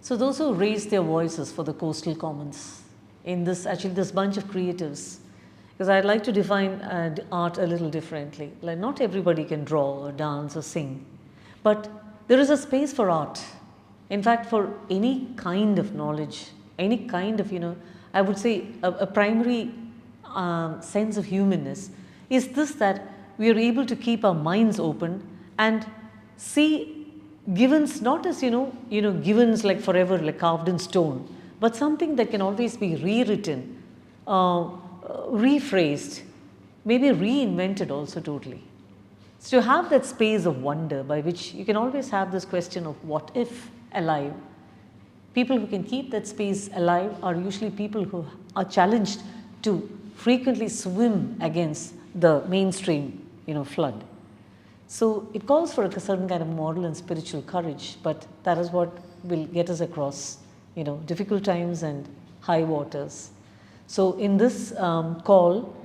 So those who raise their voices for the coastal commons in this, actually this bunch of creatives, because I'd like to define art a little differently. Like not everybody can draw or dance or sing, but there is a space for art. In fact, for any kind of knowledge, any kind of, I would say a primary sense of humanness is this, that we are able to keep our minds open and see givens not as givens like forever, like carved in stone, but something that can always be rewritten, rephrased, maybe reinvented also totally. So to have that space of wonder by which you can always have this question of what if alive. People who can keep that space alive are usually people who are challenged to frequently swim against the mainstream flood. So it calls for a certain kind of moral and spiritual courage, but that is what will get us across difficult times and high waters. So in this call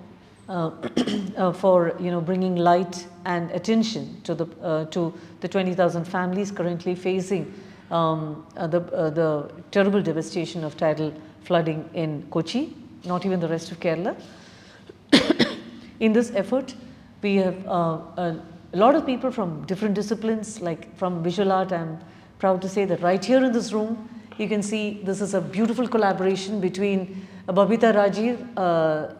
for bringing light and attention to the 20,000 families currently facing the terrible devastation of tidal flooding in Kochi, not even the rest of Kerala. In this effort, we have a lot of people from different disciplines, like from visual art. I'm proud to say that right here in this room, you can see this is a beautiful collaboration between Babita Rajiv,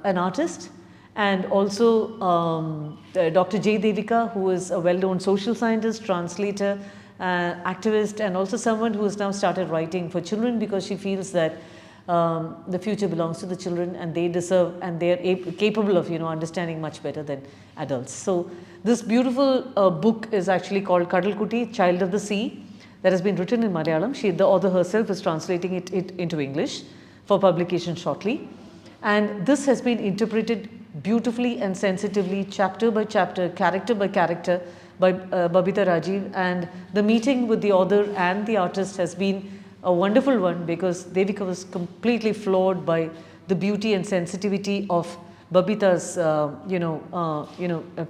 an artist, and also Dr. J. Devika, who is a well-known social scientist, translator, activist, and also someone who has now started writing for children because she feels that the future belongs to the children and they deserve and they are capable of understanding much better than adults. So this beautiful book is actually called Kadalkutty, Child of the Sea, that has been written in Malayalam. The author herself is translating it into English for publication shortly, and this has been interpreted beautifully and sensitively, chapter by chapter, character by character, by Babita Rajiv. And the meeting with the author and the artist has been a wonderful one because Devika was completely floored by the beauty and sensitivity of Babita's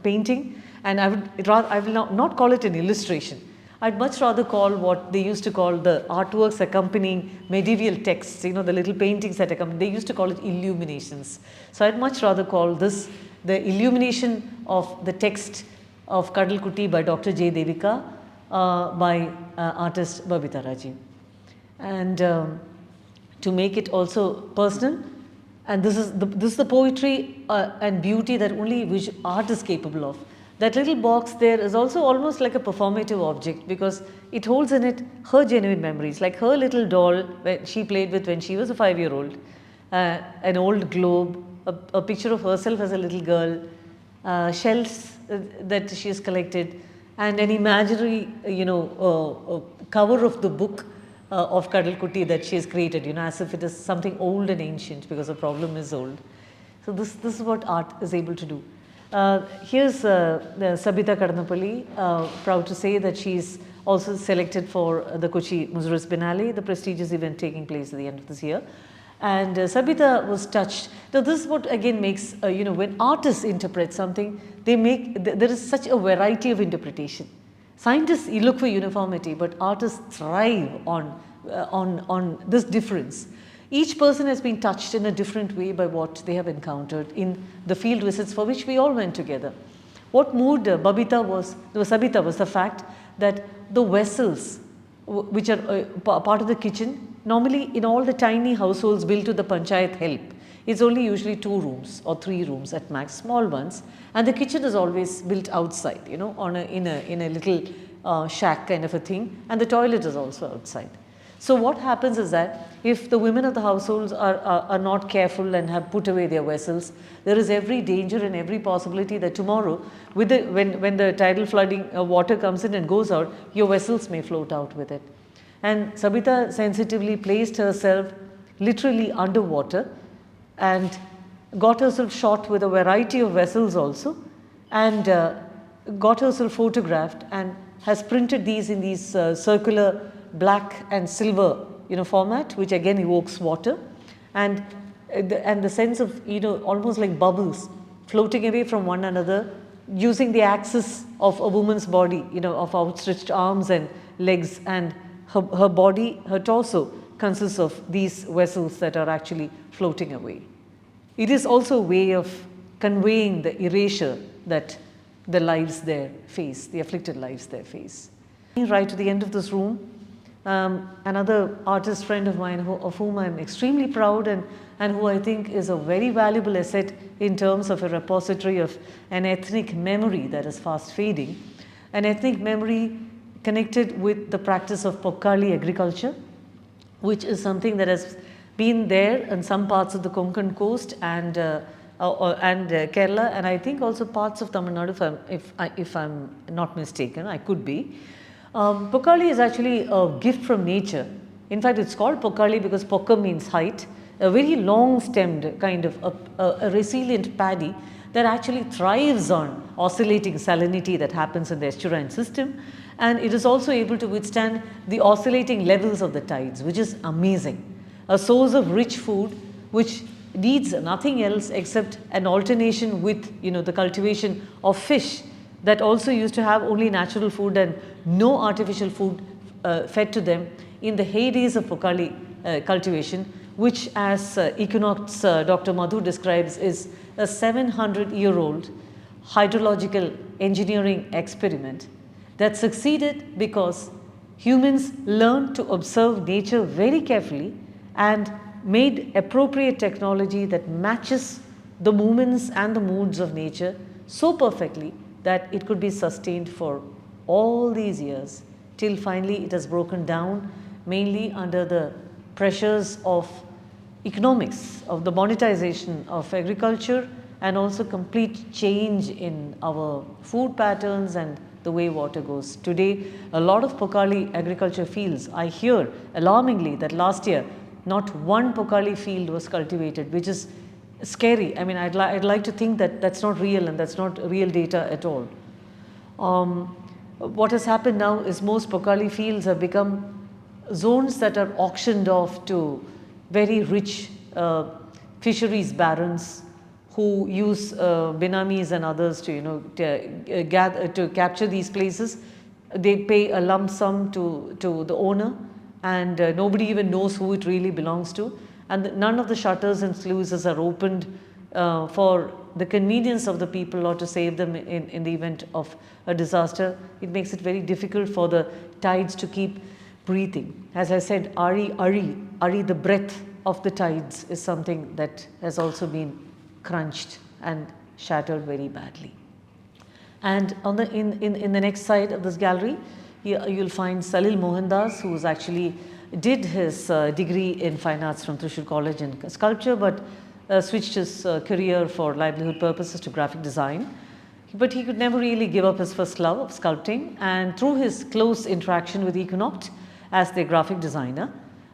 painting. And I will not call it an illustration. I'd much rather call what they used to call the artworks accompanying medieval texts, the little paintings that accompany, they used to call it illuminations. So I'd much rather call this the illumination of the text of Kadalkutty by Dr. J. Devika by artist Babita Rajiv. And to make it also personal, and this is the poetry and beauty that only art is capable of. That little box there is also almost like a performative object because it holds in it her genuine memories, like her little doll that she played with when she was a 5-year-old, an old globe, a picture of herself as a little girl, shells that she has collected, and an imaginary cover of the book of Kadalkutty that she has created, as if it is something old and ancient because the problem is old. So this is what art is able to do. Here's Sabitha Kadannappally, proud to say that she is also selected for the Kochi Muziris Biennale, the prestigious event taking place at the end of this year. And Sabitha was touched. Now this is what again makes, when artists interpret something, there is such a variety of interpretation. Scientists look for uniformity, but artists thrive on this difference. Each person has been touched in a different way by what they have encountered in the field visits for which we all went together. What moved Sabitha was the fact that the vessels which are part of the kitchen, normally in all the tiny households built to the panchayat help, it's only usually 2 rooms or 3 rooms at max, small ones, and the kitchen is always built outside, in a little shack kind of a thing, and the toilet is also outside. So what happens is that if the women of the households are not careful and have put away their vessels, there is every danger and every possibility that tomorrow, when the tidal flooding water comes in and goes out, your vessels may float out with it. And Sabitha sensitively placed herself literally underwater and got herself shot with a variety of vessels also, and got herself photographed and has printed these in these circular black and silver format, which again evokes water, and the sense of almost like bubbles floating away from one another using the axis of a woman's body, of outstretched arms and legs and her body, her torso consists of these vessels that are actually floating away. It is also a way of conveying the erasure that the lives there face, the afflicted lives there face. Right to the end of this room, another artist friend of mine of whom I am extremely proud and who I think is a very valuable asset in terms of a repository of an ethnic memory that is fast fading, an ethnic memory connected with the practice of Pokkali agriculture, which is something that has been there in some parts of the Konkan coast and Kerala, and I think also parts of Tamil Nadu, if I'm not mistaken. I could be. Pokkali is actually a gift from nature. In fact, it's called Pokkali because Pokka means height, a very long stemmed kind of a resilient paddy that actually thrives on oscillating salinity that happens in the estuarine system, and it is also able to withstand the oscillating levels of the tides, which is amazing. A source of rich food which needs nothing else except an alternation with the cultivation of fish that also used to have only natural food and no artificial food fed to them in the heydays of Pokkali cultivation, which as equinox Dr. Madhu describes is a 700-year-old hydrological engineering experiment that succeeded because humans learned to observe nature very carefully and made appropriate technology that matches the movements and the moods of nature so perfectly that it could be sustained for all these years till finally it has broken down, mainly under the pressures of economics, of the monetization of agriculture, and also complete change in our food patterns and the way water goes. Today, a lot of Pokkali agriculture fields, I hear alarmingly that last year not one Pokkali field was cultivated, which is scary. I mean, I'd like to think that that's not real and that's not real data at all. What has happened now is most Pokkali fields have become zones that are auctioned off to very rich fisheries barons who use binamis and others to to capture these places. They pay a lump sum to the owner, and nobody even knows who it really belongs to, and none of the shutters and sluices are opened for the convenience of the people or to save them in the event of a disaster. It makes it very difficult for the tides to keep breathing. As I said, Ari, the breath of the tides is something that has also been crunched and shattered very badly. And on the in the next side of this gallery, you'll find Salil Mohandas, who actually did his degree in fine arts from Thrissur College in sculpture, but switched his career for livelihood purposes to graphic design. But he could never really give up his first love of sculpting, and through his close interaction with Equinoct as their graphic designer,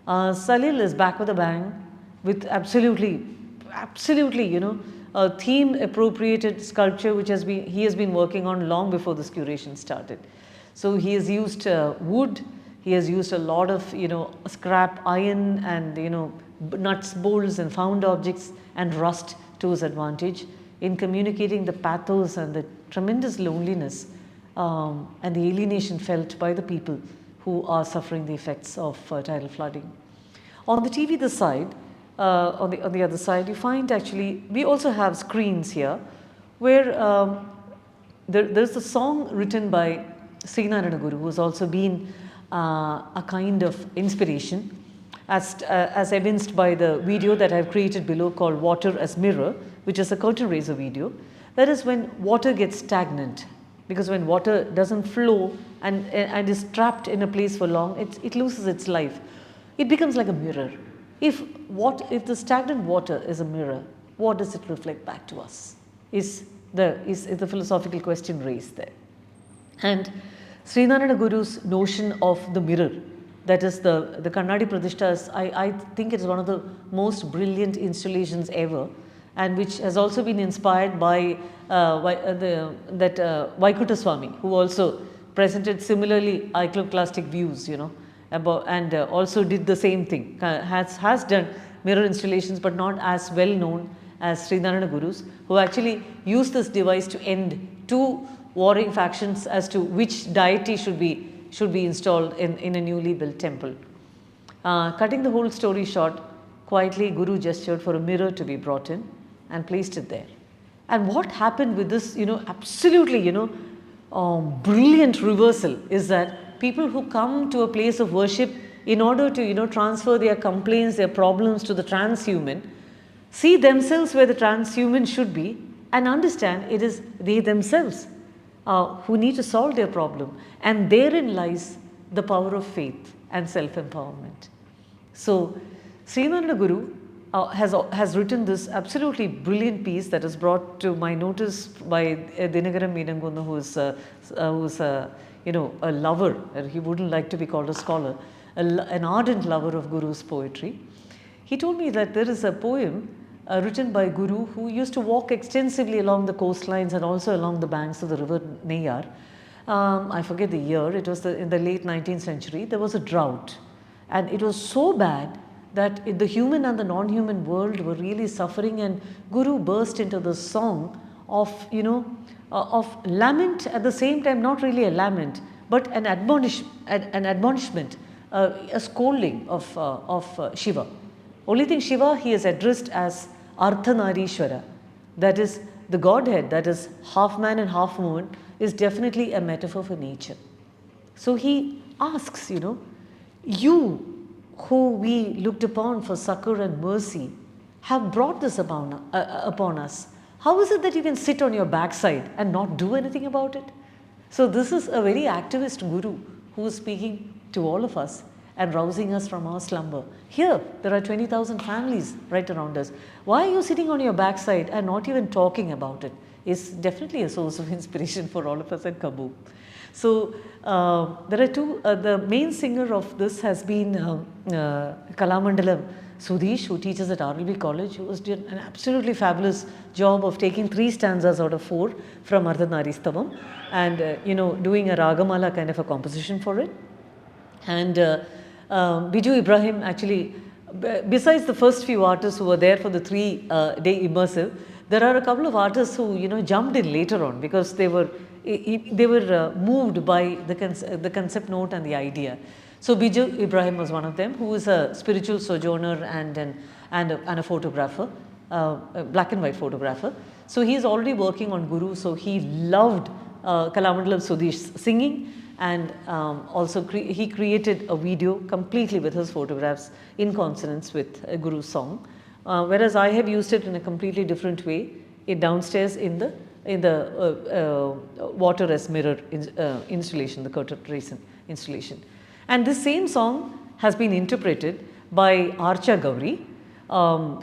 Salil is back with a bang with absolutely a theme appropriated sculpture which he has been working on long before this curation started. So he has used wood, he has used a lot of scrap iron and nuts, bolts and found objects and rust to his advantage in communicating the pathos and the tremendous loneliness and the alienation felt by the people who are suffering the effects of tidal flooding. On the TV this side, on the other side, you find actually we also have screens here where there's a song written by Sree who has also been a kind of inspiration as evinced by the video that I've created below called Water as Mirror, which is a curtain raiser video. That is when water gets stagnant, because when water doesn't flow and is trapped in a place for long, it loses its life. It becomes like a mirror. If the stagnant water is a mirror, what does it reflect back to us? Is the philosophical question raised there. And Sree Guru's notion of the mirror, that is the Kannadi Pradishta, I think it is one of the most brilliant installations ever, and which has also been inspired by Vaikunta Swami, who also presented similarly iconoclastic views, and also did the same thing, has done mirror installations but not as well known as Sree Guru's, who actually used this device to end two warring factions as to which deity should be should be installed in a newly built temple. Cutting the whole story short, quietly Guru gestured for a mirror to be brought in and placed it there. And what happened with this, absolutely, brilliant reversal is that people who come to a place of worship in order to, transfer their complaints, their problems to the transhuman, see themselves where the transhuman should be and understand it is they themselves who need to solve their problem. And therein lies the power of faith and self-empowerment. So, Srinarayana Guru has written this absolutely brilliant piece that is brought to my notice by Dinagaram Meenangundu, who's a lover. He wouldn't like to be called a scholar, an ardent lover of Guru's poetry. He told me that there is a poem written by Guru, who used to walk extensively along the coastlines and also along the banks of the river Neyar. I forget the year, it was in the late 19th century. There was a drought, and it was so bad that the human and the non-human world were really suffering, and Guru burst into the song of, of lament, at the same time not really a lament, but an admonishment, a scolding of Shiva. Only thing, Shiva he is addressed as Ardhanareesvara, that is the Godhead, that is half man and half woman, is definitely a metaphor for nature. So he asks, you who we looked upon for succor and mercy have brought this upon us. How is it that you can sit on your backside and not do anything about it? So this is a very activist Guru who is speaking to all of us and rousing us from our slumber. Here, there are 20,000 families right around us. Why are you sitting on your backside and not even talking about it? Is definitely a source of inspiration for all of us at KaBhumM. So, there are two, the main singer of this has been Kalamandalam Sudheesh, who teaches at RLB College, who has done an absolutely fabulous job of taking 3 stanzas out of 4 from Ardhanareesvara and, doing a Ragamala kind of a composition for it. And Biju Ibrahim actually, besides the first few artists who were there for the 3-day immersive, there are a couple of artists who, jumped in later on because they were moved by the concept note and the idea. So Biju Ibrahim was one of them, who is a spiritual sojourner and a photographer, a black and white photographer. So he is already working on Guru. So he loved Kalamandalam Sudheesh singing, and also he created a video completely with his photographs in consonance with a Guru's song. Whereas I have used it in a completely different way, downstairs in the water as mirror installation, the curtain installation. And this same song has been interpreted by Archa Gauri,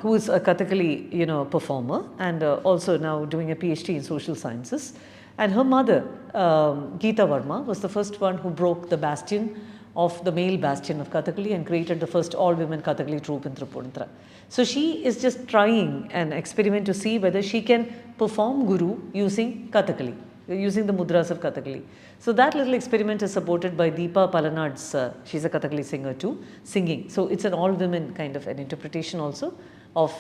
who is a Kathakali performer and also now doing a PhD in social sciences. And her mother, Geeta Verma, was the first one who broke the bastion of the male bastion of Kathakali and created the first all-women Kathakali troupe in Tripurandra. So she is just trying an experiment to see whether she can perform Guru using Kathakali, using the mudras of Kathakali. So that little experiment is supported by Deepa Palanad's, she's a Kathakali singer too, singing. So it's an all-women kind of an interpretation also of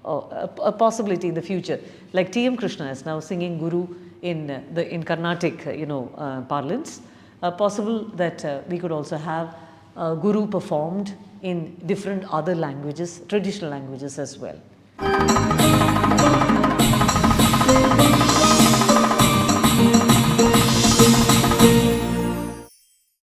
a possibility in the future. Like T.M. Krishna is now singing Guru in Carnatic, parlance. Possible that we could also have Guru performed in different other languages, traditional languages as well.